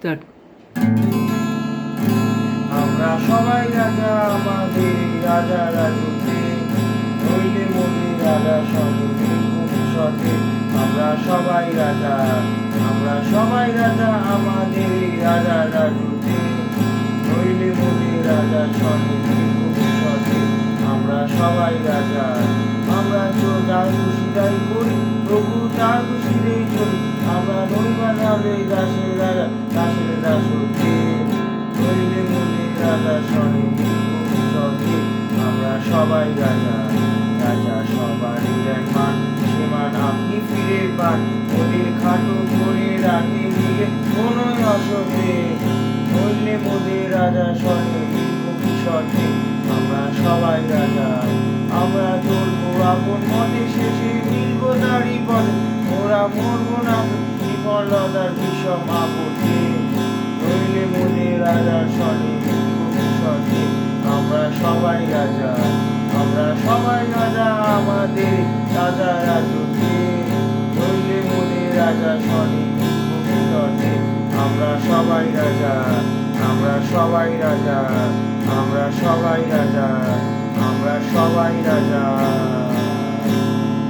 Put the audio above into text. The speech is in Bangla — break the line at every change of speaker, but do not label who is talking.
স্টার্ট।
আমরা সবাই রাজা, আমাদের রাজা রাজুতে, নইলে মোদের রাজা স্বর্ণের ভবিষ্যতে। আমরা সবাই রাজা, আমরা সবাই রাজা, আমাদের রাজা রাজুতে, নইলে মোদের রাজা স্বর্ণের ভবিষ্যতে। আমরা সবাই রাজা, আমরা যার খুশি তাই করি, প্রভু তার খুশিতেই চলি। আমরা নইবার হলে দাসের রাজা, দাসের দাসকে, নইলে মোদের রাজা স্বর্ণের ভবিষ্যতে। আমরা সবাই রাজা, রাজা সবারই দেন মান, সে মান আপনি ফিরে পান। মোদের খাটো করে রাখে দিকে কোনোই অসতে, নইলে মোদের রাজা স্বর্ণের ভবিষ্যতে। আমরা সবাই রাজা, আমরা চলবো আপন মতে, শেষে মিলবো তারই পথে। ওরা মরবো না বিফলতার বিষম আপদে, নইলে মোদের রাজা স্বর্ণের ভবিষ্যতে। আমরা সবাই রাজা, আমরা সবাই রাজা, আমাদের রাজা রাজুতে, নইলে মোদের রাজা স্বর্ণের ভবিষ্যতে। আমরা সবাই রাজা, আমরা সবাই রাজা, আমরা সবাই রাজা, আমরা সবাই রাজা।